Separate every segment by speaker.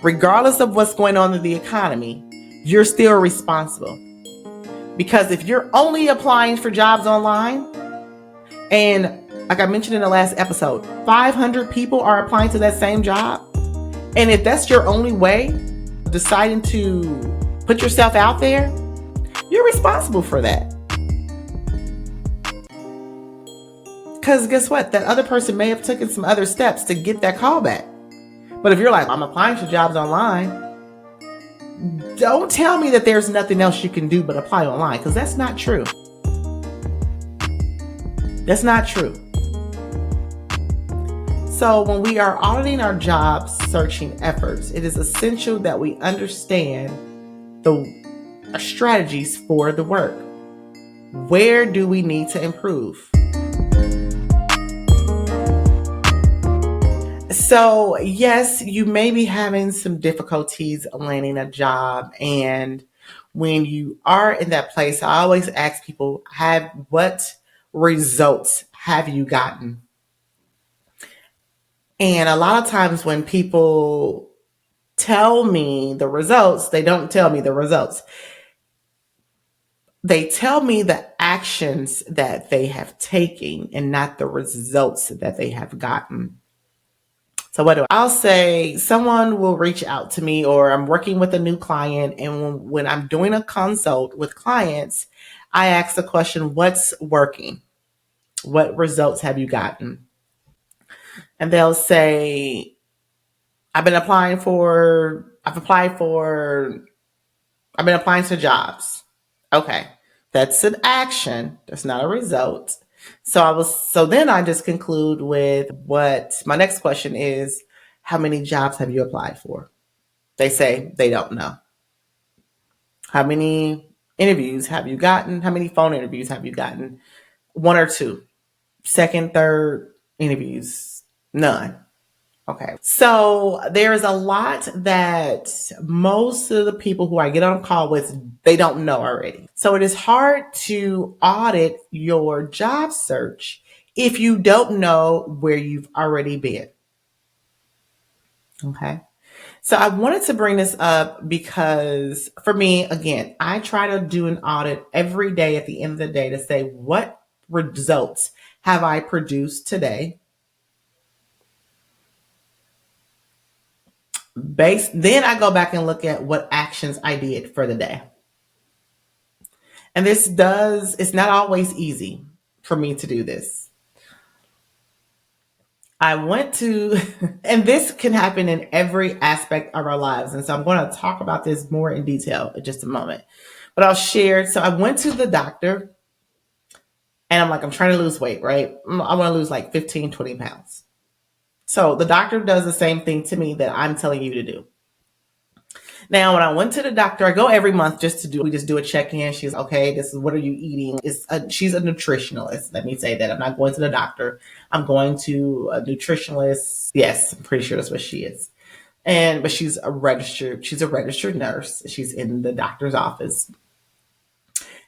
Speaker 1: regardless of what's going on in the economy, you're still responsible. Because if you're only applying for jobs online, and like I mentioned in the last episode, 500 people are applying to that same job, and if that's your only way of deciding to put yourself out there, you're responsible for that. Because guess what? That other person may have taken some other steps to get that call back. But if you're like, I'm applying for jobs online, don't tell me that there's nothing else you can do but apply online, because that's not true. That's not true. So when we are auditing our job searching efforts, it is essential that we understand our strategies for the work. Where do we need to improve? So yes, you may be having some difficulties landing a job. And when you are in that place, I always ask people, what results have you gotten? And a lot of times when people tell me the results, they don't tell me the results. They tell me the actions that they have taken and not the results that they have gotten. So I'll say someone will reach out to me, or I'm working with a new client. And when I'm doing a consult with clients, I ask the question, what's working? What results have you gotten? And they'll say, I've been applying to jobs. Okay. That's an action. That's not a result. So then I just conclude with what my next question is, how many jobs have you applied for? They say they don't know. How many interviews have you gotten? How many phone interviews have you gotten? 1 or 2. Second, third interviews, none. Okay. So there is a lot that most of the people who I get on a call with, they don't know already. So it is hard to audit your job search if you don't know where you've already been. Okay. So I wanted to bring this up because for me, again, I try to do an audit every day at the end of the day to say, what results have I produced today? Then I go back and look at what actions I did for the day. And it's not always easy for me to do this. And this can happen in every aspect of our lives. And so I'm going to talk about this more in detail in just a moment. But I'll share. So I went to the doctor and I'm trying to lose weight, right? I want to lose like 15, 20 pounds. So the doctor does the same thing to me that I'm telling you to do. Now, when I went to the doctor, I go every month we just do a check-in. She's okay. This is what are you eating? She's a nutritionist. Let me say that I'm not going to the doctor. I'm going to a nutritionist. Yes, I'm pretty sure that's what she is. But she's a registered nurse. She's in the doctor's office.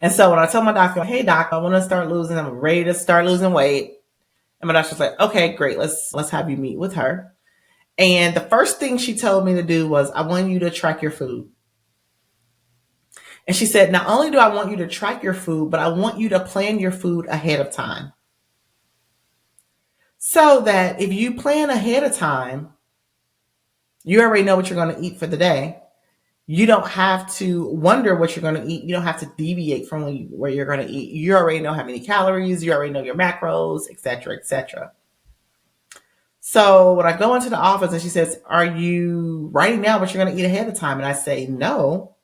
Speaker 1: And so when I tell my doctor, hey doc, I'm ready to start losing weight. And my doctor's like, okay, great. Let's have you meet with her. And the first thing she told me to do was, I want you to track your food. And she said, not only do I want you to track your food, but I want you to plan your food ahead of time. So that if you plan ahead of time, you already know what you're going to eat for the day. You don't have to wonder what you're going to eat. You don't have to deviate from where you're going to eat. You already know how many calories, you already know your macros, et cetera, et cetera. So when I go into the office and she says, are you writing down what you're going to eat ahead of time? And I say, no.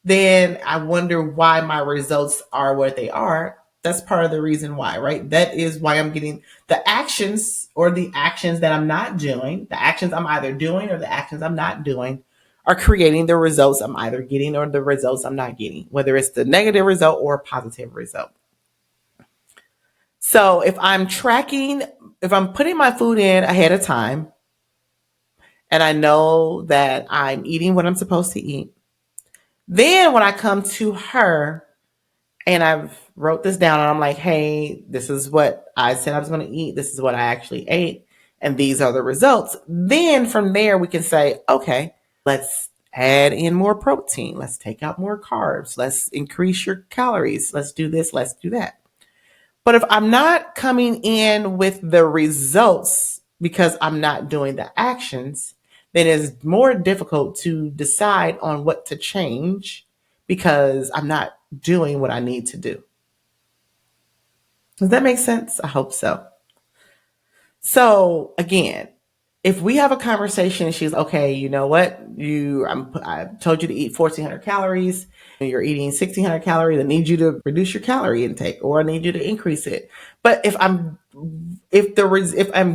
Speaker 1: Then I wonder why my results are what they are. That's part of the reason why, right? That is why I'm getting the actions that I'm not doing. The actions I'm either doing or the actions I'm not doing are creating the results I'm either getting or the results I'm not getting, whether it's the negative result or a positive result. So if I'm putting my food in ahead of time and I know that I'm eating what I'm supposed to eat, then when I come to her and I've wrote this down and I'm like, hey, this is what I said I was going to eat. This is what I actually ate. And these are the results. Then from there, we can say, okay, Let's add in more protein. Let's take out more carbs. Let's increase your calories. Let's do this. Let's do that. But if I'm not coming in with the results because I'm not doing the actions, then it's more difficult to decide on what to change because I'm not doing what I need to do. Does that make sense? I hope so. So again, if we have a conversation and she's okay, you know what? I told you to eat 1,400 calories. You're eating 1,600 calories. I need you to reduce your calorie intake, or I need you to increase it. But if I'm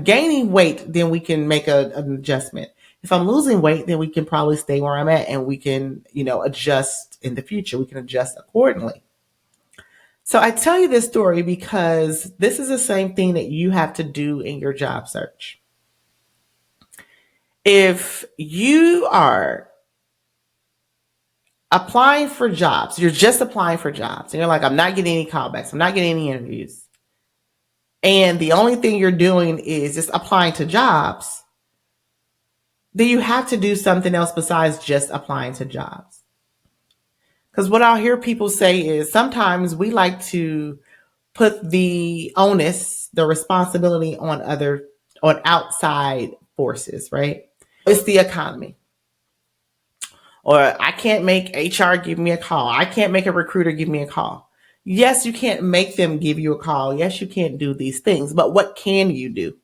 Speaker 1: gaining weight, then we can make an adjustment. If I'm losing weight, then we can probably stay where I'm at, and we can, adjust in the future. We can adjust accordingly. So I tell you this story because this is the same thing that you have to do in your job search. If you are applying for jobs, you're just applying for jobs, and you're like, I'm not getting any callbacks, I'm not getting any interviews, and the only thing you're doing is just applying to jobs, then you have to do something else besides just applying to jobs. Because what I'll hear people say is sometimes we like to put the onus, the responsibility on outside forces, right? It's the economy. Or I can't make HR give me a call. I can't make a recruiter give me a call. Yes, you can't make them give you a call. Yes, you can't do these things, but what can you do?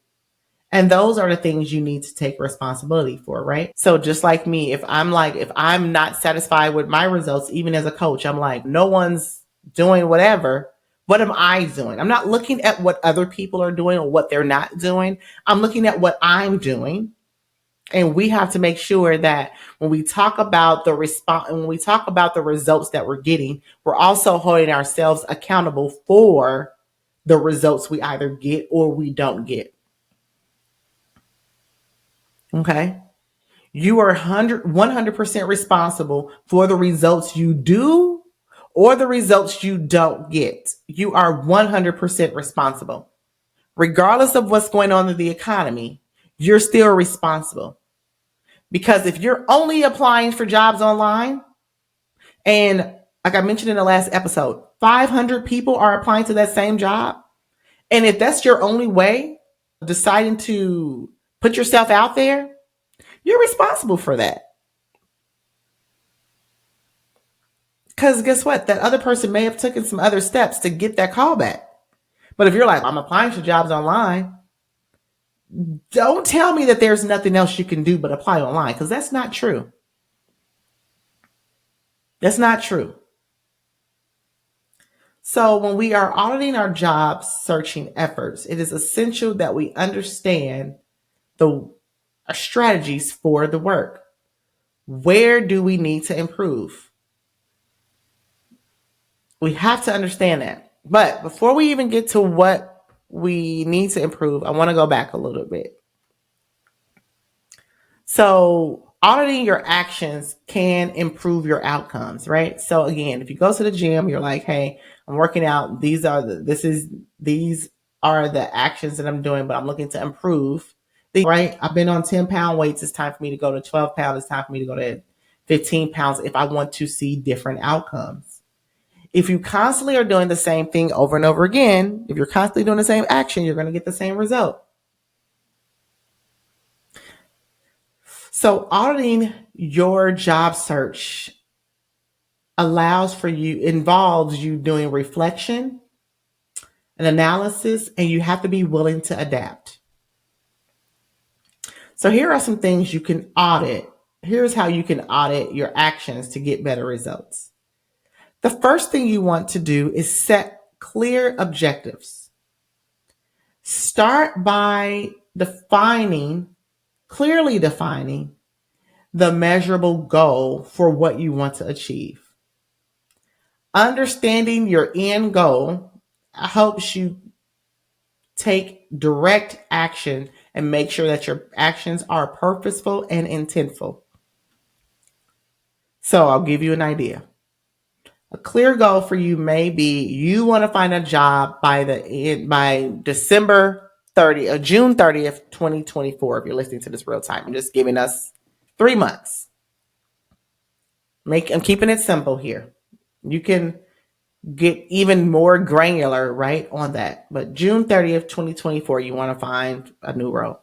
Speaker 1: And those are the things you need to take responsibility for, right? So just like me, if I'm not satisfied with my results, even as a coach, I'm like, no one's doing whatever. What am I doing? I'm not looking at what other people are doing or what they're not doing. I'm looking at what I'm doing. And we have to make sure that when we talk about the response, when we talk about the results that we're getting, we're also holding ourselves accountable for the results we either get or we don't get. Okay. You are 100% responsible for the results you do or the results you don't get. You are 100% responsible. Regardless of what's going on in the economy, you're still responsible. Because if you're only applying for jobs online, and like I mentioned in the last episode, 500 people are applying to that same job, and if that's your only way of deciding to put yourself out there, you're responsible for that. Because guess what? That other person may have taken some other steps to get that call back. But if you're like, I'm applying for jobs online, don't tell me that there's nothing else you can do but apply online, because that's not true. That's not true. So when we are auditing our job searching efforts, it is essential that we understand the strategies for the work. Where do we need to improve? We have to understand that. But before we even get to what we need to improve, I want to go back a little bit. So auditing your actions can improve your outcomes, right? So again, if you go to the gym, you're like, hey, I'm working out. These are the actions that I'm doing, but I'm looking to improve. Right? I've been on 10-pound weights. It's time for me to go to 12 pounds. It's time for me to go to 15 pounds if I want to see different outcomes. If you constantly are doing the same thing over and over again, if you're constantly doing the same action, you're going to get the same result. So auditing your job search involves you doing reflection and analysis, and you have to be willing to adapt. So here are some things you can audit. Here's how you can audit your actions to get better results. The first thing you want to do is set clear objectives. Start by clearly defining the measurable goal for what you want to achieve. Understanding your end goal helps you take direct action and make sure that your actions are purposeful and intentful. So I'll give you an idea. A clear goal for you may be you want to find a job by December 30th or June 30th, 2024. If you're listening to this real time, I'm just giving us 3 months. I'm keeping it simple here. You can get even more granular, right, on that. But June 30th, 2024, you want to find a new role.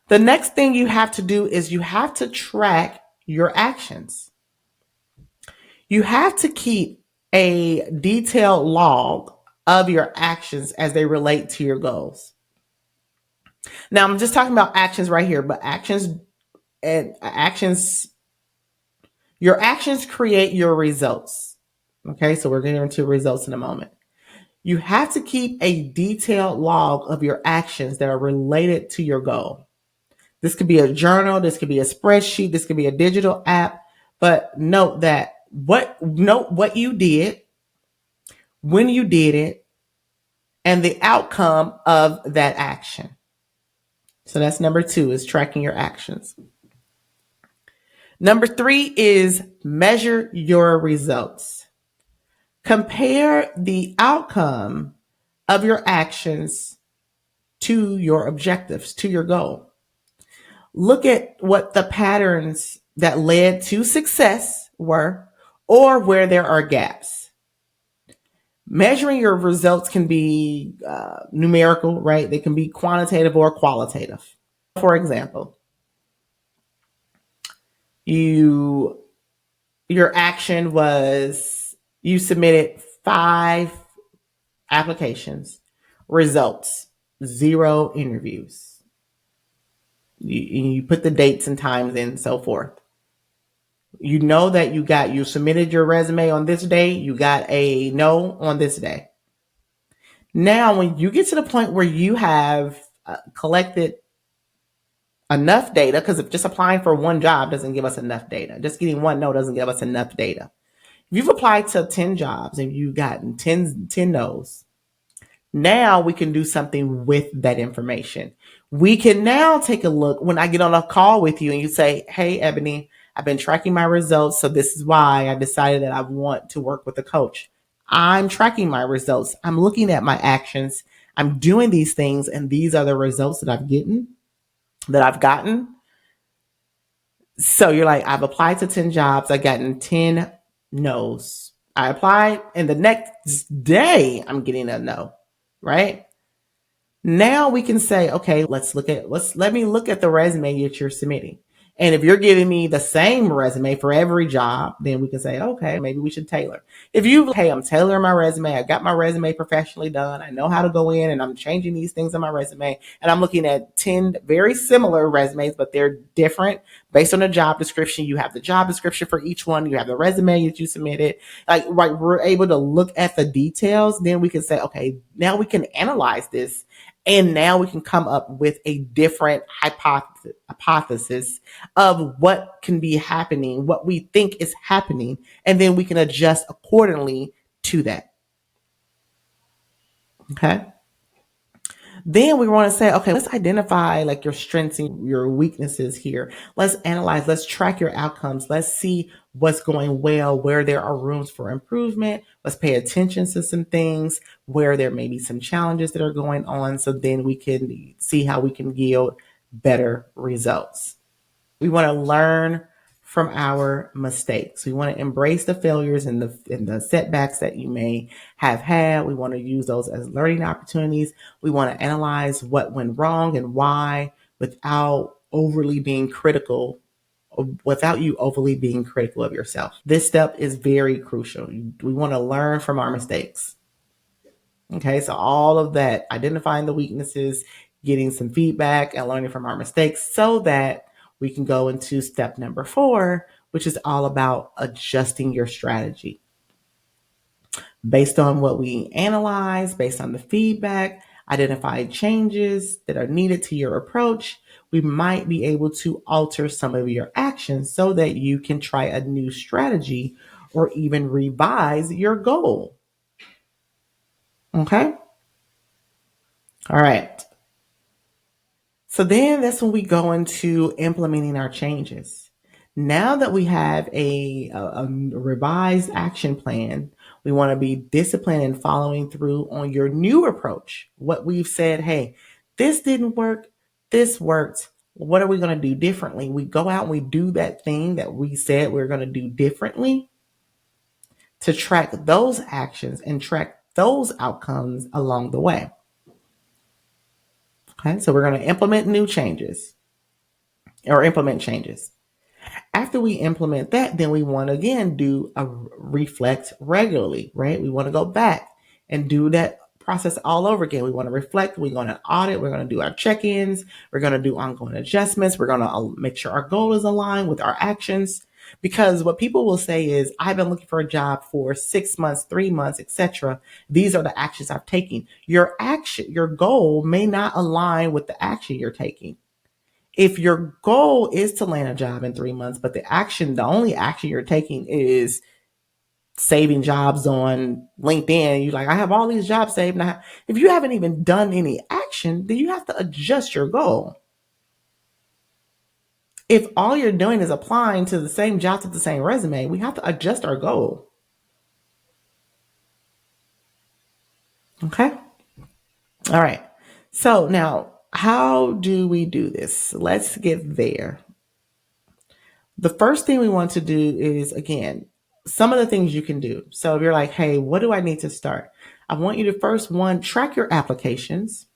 Speaker 1: The next thing you have to do is you have to track your actions. You have to keep a detailed log of your actions as they relate to your goals. Now, I'm just talking about actions right here, but your actions create your results. Okay, so we're getting into results in a moment. You have to keep a detailed log of your actions that are related to your goal. This could be a journal, this could be a spreadsheet, this could be a digital app, but note what you did, when you did it, and the outcome of that action. So that's number 2, is tracking your actions. Number 3 is measure your results. Compare the outcome of your actions to your objectives, to your goal. Look at what the patterns that led to success were, or where there are gaps. Measuring your results can be numerical, right? They can be quantitative or qualitative. For example, your action was you submitted 5 applications, results 0 interviews. You put the dates and times in, and so forth. You know that you submitted your resume on this day, you got a no on this day. Now, when you get to the point where you have collected enough data, because if just applying for one job doesn't give us enough data, just getting one no doesn't give us enough data. If you've applied to 10 jobs and you've gotten 10 no's, now we can do something with that information. We can now take a look when I get on a call with you and you say, hey, Ebony, I've been tracking my results. So this is why I decided that I want to work with a coach. I'm tracking my results. I'm looking at my actions. I'm doing these things, and these are the results that I've gotten. So you're like, I've applied to 10 jobs. I've gotten 10 no's. I applied, and the next day I'm getting a no, right? Now we can say, okay, let me look at the resume that you're submitting. And if you're giving me the same resume for every job, then we can say, okay, maybe we should tailor. If hey, I'm tailoring my resume. I got my resume professionally done. I know how to go in and I'm changing these things on my resume. And I'm looking at 10 very similar resumes, but they're different based on the job description. You have the job description for each one. You have the resume that you submitted. Like, right, we're able to look at the details. Then we can say, okay, now we can analyze this. And now we can come up with a different hypothesis of what can be happening, what we think is happening, and then we can adjust accordingly to that. Okay. Then we want to say, okay, let's identify like your strengths and your weaknesses here. Let's analyze, let's track your outcomes. Let's see what's going well, where there are rooms for improvement. Let's pay attention to some things where there may be some challenges that are going on. So then we can see how we can yield better results. We want to learn from our mistakes. We want to embrace the failures and the setbacks that you may have had. We want to use those as learning opportunities. We want to analyze what went wrong and why without you overly being critical of yourself. This step is very crucial. We want to learn from our mistakes. Okay, so all of that, identifying the weaknesses, getting some feedback, and learning from our mistakes so that we can go into step number 4, which is all about adjusting your strategy. Based on what we analyze, based on the feedback, identify changes that are needed to your approach, we might be able to alter some of your actions so that you can try a new strategy or even revise your goal. Okay? All right. So then that's when we go into implementing our changes. Now that we have a revised action plan, we want to be disciplined in following through on your new approach. What we've said, hey, this didn't work, this worked. What are we going to do differently? We go out and we do that thing that we said we're going to do differently to track those actions and track those outcomes along the way. Okay, so we're going to implement changes. After we implement that, then we want to again do a reflect regularly, right? We want to go back and do that process all over again. We want to reflect, we're going to audit, we're going to do our check-ins, we're going to do ongoing adjustments, we're going to make sure our goal is aligned with our actions. Because what people will say is, I've been looking for a job for 6 months, 3 months, etc. These are the actions I've taken. Your goal may not align with the action you're taking. If your goal is to land a job in 3 months, but the only action you're taking is saving jobs on LinkedIn, you're like, I have all these jobs saved. Now, if you haven't even done any action, then you have to adjust your goal. If all you're doing is applying to the same job to the same resume, we have to adjust our goal. Okay. All right. So now, how do we do this? Let's get there. The first thing we want to do is, again, some of the things you can do. So if you're like, hey, what do I need to start? I want you to first, one, track your applications.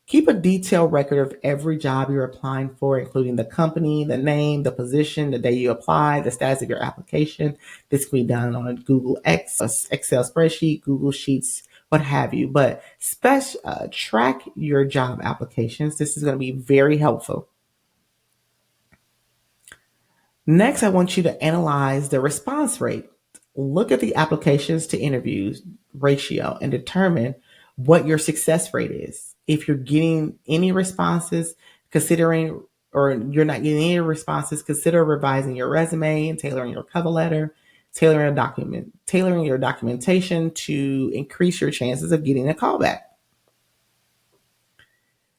Speaker 1: Keep a detailed record of every job you're applying for, including the company, the name, the position, the day you applied, the status of your application. This can be done on a Google Excel spreadsheet, Google Sheets, what have you. But track your job applications. This is going to be very helpful. Next, I want you to analyze the response rate. Look at the applications to interviews ratio and determine what your success rate is. If you're getting any responses, or you're not getting any responses, consider revising your resume and tailoring your cover letter, tailoring your documentation to increase your chances of getting a callback.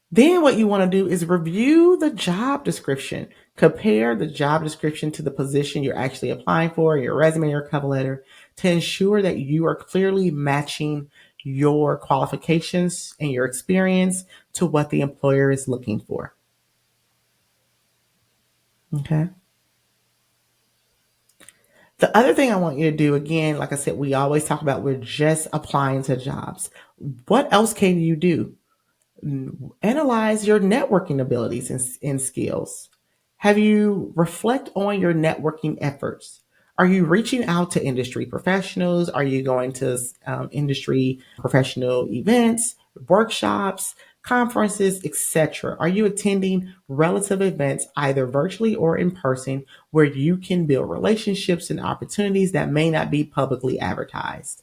Speaker 1: Then what you want to do is review the job description. Compare the job description to the position you're actually applying for, your resume or cover letter, to ensure that you are clearly matching your qualifications and your experience to what the employer is looking for. Okay. The other thing I want you to do, again, like I said, we always talk about we're just applying to jobs. What else can you do? Analyze your networking abilities and skills. Have you reflect on your networking efforts? Are you reaching out to industry professionals? Are you going to industry professional events, workshops, conferences, etc.? Are you attending relative events, either virtually or in person, where you can build relationships and opportunities that may not be publicly advertised?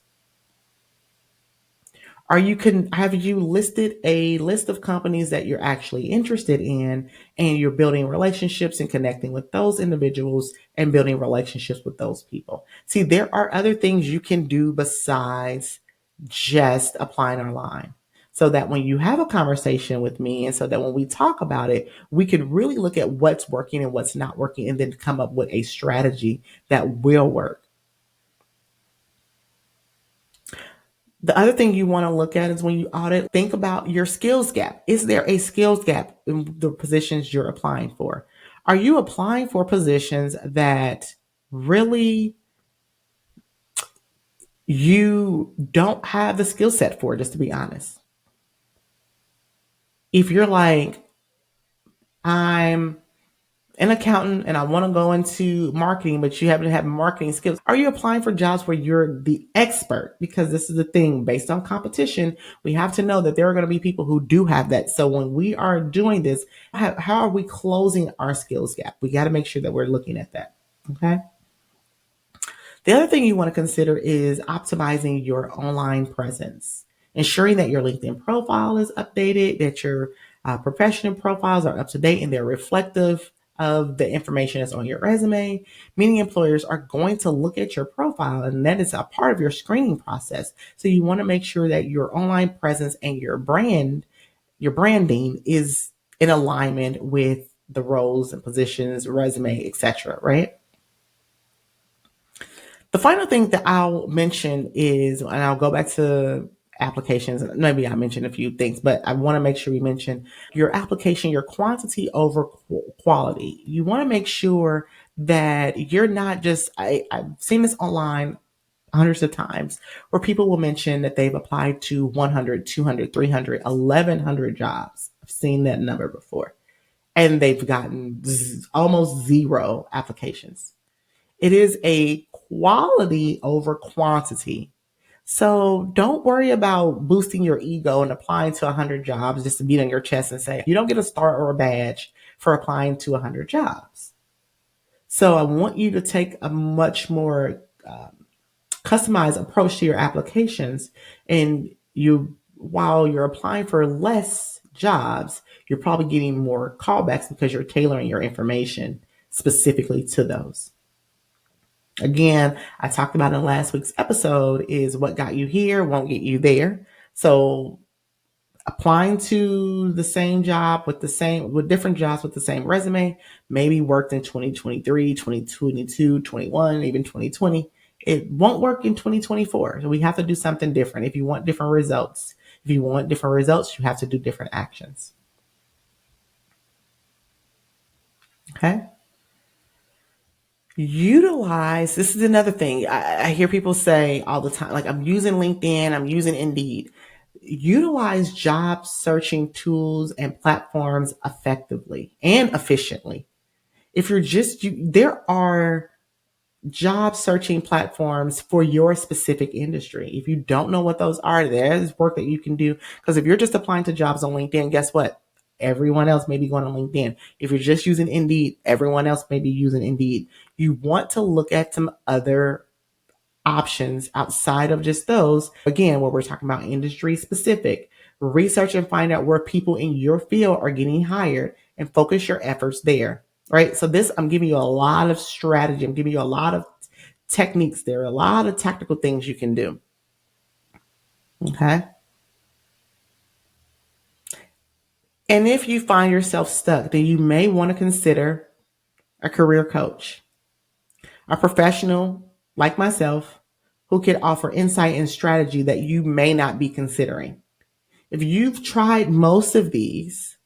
Speaker 1: Have you listed a list of companies that you're actually interested in, and you're building relationships and connecting with those individuals and building relationships with those people? See, there are other things you can do besides just applying online, so that when you have a conversation with me, and so that when we talk about it, we can really look at what's working and what's not working, and then come up with a strategy that will work. The other thing you want to look at is, when you audit, think about your skills gap. Is there a skills gap in the positions you're applying for? Are you applying for positions that really you don't have the skill set for, just to be honest? If you're like, I'm an accountant and I want to go into marketing, but you haven't had marketing skills, are you applying for jobs where you're the expert? Because this is the thing, based on competition, we have to know that there are going to be people who do have that. So when we are doing this, how are we closing our skills gap? We got to make sure that we're looking at that. Okay. The other thing you want to consider is optimizing your online presence, ensuring that your LinkedIn profile is updated, that your professional profiles are up to date and they're reflective of the information that's on your resume. Many employers are going to look at your profile, and that is a part of your screening process. So you want to make sure that your online presence and your branding is in alignment with the roles and positions, resume, etc. Right? The final thing that I'll mention is, and I'll go back to applications. Maybe I mentioned a few things, but I want to make sure we mention your application, your quantity over quality. You want to make sure that you're not just, I've seen this online hundreds of times where people will mention that they've applied to 100, 200, 300, 1100 jobs. I've seen that number before. And they've gotten almost zero applications. It is a quality over quantity. So don't worry about boosting your ego and applying to 100 jobs just to beat on your chest and say, you don't get a star or a badge for applying to 100 jobs. So I want you to take a much more customized approach to your applications. And while you're applying for less jobs, you're probably getting more callbacks because you're tailoring your information specifically to those. Again, I talked about in last week's episode is what got you here won't get you there. So applying to the same job with different jobs with the same resume, maybe worked in 2023, 2022, 21, even 2020. It won't work in 2024. So we have to do something different. If you want different results, you have to do different actions. Okay. Utilize, this is another thing I hear people say all the time, like I'm using LinkedIn, I'm using Indeed. Utilize job searching tools and platforms effectively and efficiently. If you're there are job searching platforms for your specific industry. If you don't know what those are, there's work that you can do. Because if you're just applying to jobs on LinkedIn, guess what? Everyone else may be going on LinkedIn. If you're just using Indeed, everyone else may be using Indeed. You want to look at some other options outside of just those. Again, where we're talking about industry specific, research and find out where people in your field are getting hired and focus your efforts there. Right. So I'm giving you a lot of strategy. I'm giving you a lot of techniques there, a lot of tactical things you can do. Okay. And if you find yourself stuck, then you may want to consider a career coach, a professional like myself who could offer insight and strategy that you may not be considering. If you've tried most of these,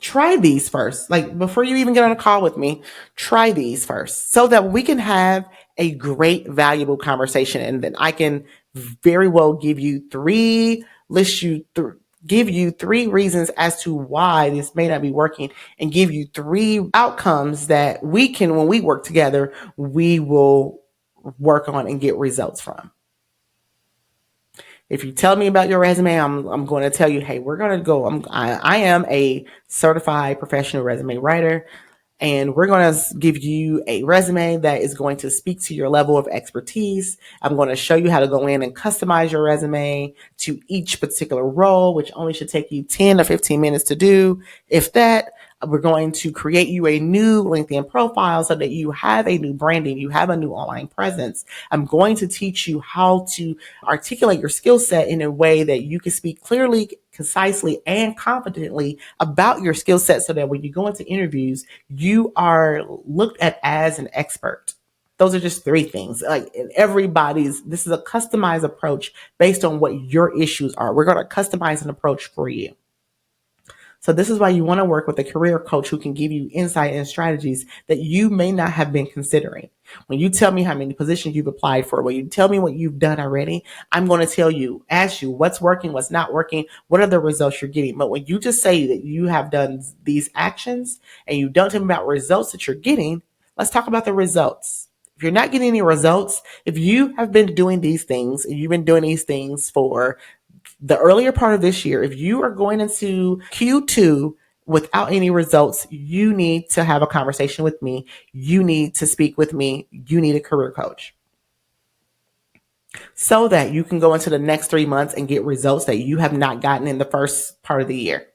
Speaker 1: try these first. Like before you even get on a call with me, try these first so that we can have a great, valuable conversation. And then I can very well give you give you three reasons as to why this may not be working and give you three outcomes that when we work together, we will work on and get results from. If you tell me about your resume, I'm going to tell you, hey, we're going to go. I am a certified professional resume writer, and we're going to give you a resume that is going to speak to your level of expertise. I'm going to show you how to go in and customize your resume to each particular role, which only should take you 10 to 15 minutes to do. If that, we're going to create you a new LinkedIn profile so that you have a new branding, you have a new online presence. I'm going to teach you how to articulate your skill set in a way that you can speak clearly, concisely, and confidently about your skill set so that when you go into interviews, you are looked at as an expert. Those are just three things. Like this is a customized approach based on what your issues are. We're going to customize an approach for you. So this is why you want to work with a career coach who can give you insight and strategies that you may not have been considering. When you tell me how many positions you've applied for, when you tell me what you've done already, I'm going to ask you what's working, what's not working, what are the results you're getting. But when you just say that you have done these actions and you don't tell me about results that you're getting, let's talk about the results. If you're not getting any results, if you have been doing these things and you've been doing these things for the earlier part of this year, if you are going into Q2 without any results, you need to have a conversation with me. You need to speak with me. You need a career coach so that you can go into the next 3 months and get results that you have not gotten in the first part of the year.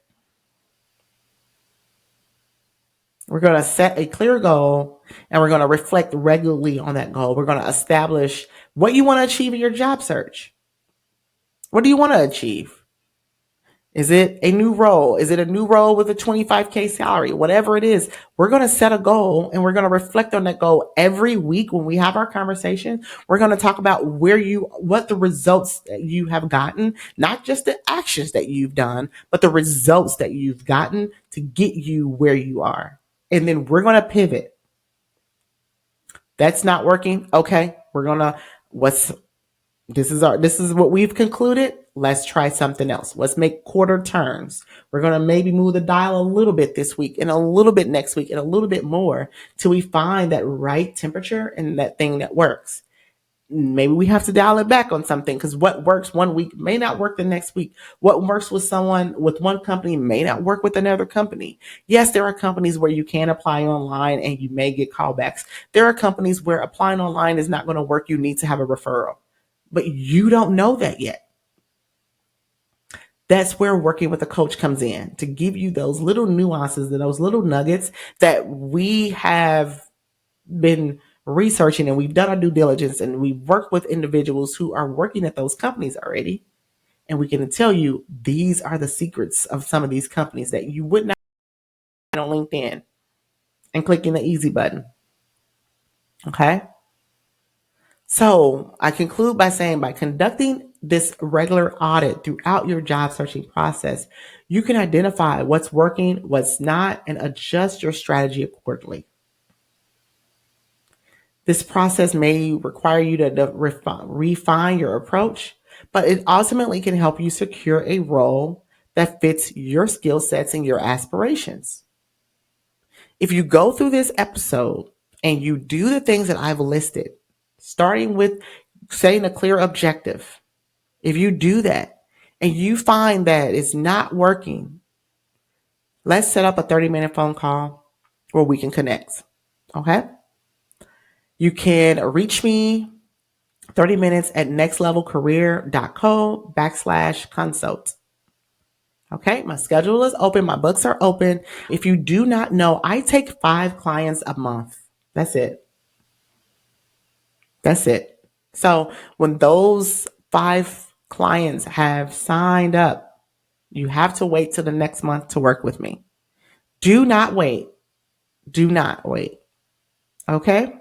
Speaker 1: We're going to set a clear goal and we're going to reflect regularly on that goal. We're going to establish what you want to achieve in your job search. What do you want to achieve? Is it a new role? Is it a new role with a 25K salary? Whatever it is, we're going to set a goal and we're going to reflect on that goal every week when we have our conversation. We're going to talk about what the results that you have gotten, not just the actions that you've done, but the results that you've gotten to get you where you are. And then we're going to pivot. That's not working. Okay. This is what we've concluded. Let's try something else. Let's make quarter turns. We're going to maybe move the dial a little bit this week and a little bit next week and a little bit more till we find that right temperature and that thing that works. Maybe we have to dial it back on something because what works one week may not work the next week. What works with one company may not work with another company. Yes, there are companies where you can apply online and you may get callbacks. There are companies where applying online is not going to work. You need to have a referral, but you don't know that yet. That's where working with a coach comes in to give you those little nuances and those little nuggets that we have been researching, and we've done our due diligence, and we've worked with individuals who are working at those companies already. And we can tell you these are the secrets of some of these companies that you would not find on LinkedIn and clicking the easy button. Okay. So I conclude by saying, by conducting this regular audit throughout your job searching process, you can identify what's working, what's not, and adjust your strategy accordingly. This process may require you to refine your approach, but it ultimately can help you secure a role that fits your skill sets and your aspirations. If you go through this episode and you do the things that I've listed, starting with setting a clear objective, if you do that and you find that it's not working, let's set up a 30-minute phone call where we can connect. Okay? You can reach me 30 minutes at nextlevelcareer.co/consult. Okay, my schedule is open. My books are open. If you do not know, I take 5 clients a month. That's it. That's it. So when those 5 clients have signed up, you have to wait till the next month to work with me. Do not wait. Do not wait. Okay?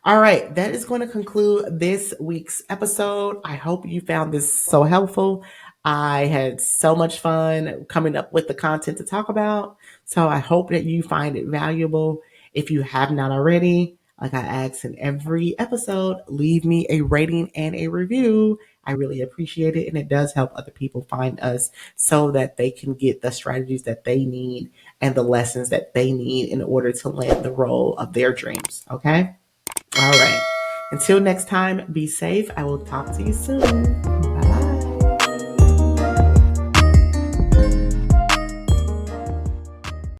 Speaker 1: All right, that is going to conclude this week's episode. I hope you found this so helpful. I had so much fun coming up with the content to talk about. So I hope that you find it valuable. If you have not already, like I ask in every episode, leave me a rating and a review. I really appreciate it. And it does help other people find us so that they can get the strategies that they need and the lessons that they need in order to land the role of their dreams. Okay? All right. Until next time, be safe. I will talk to you soon.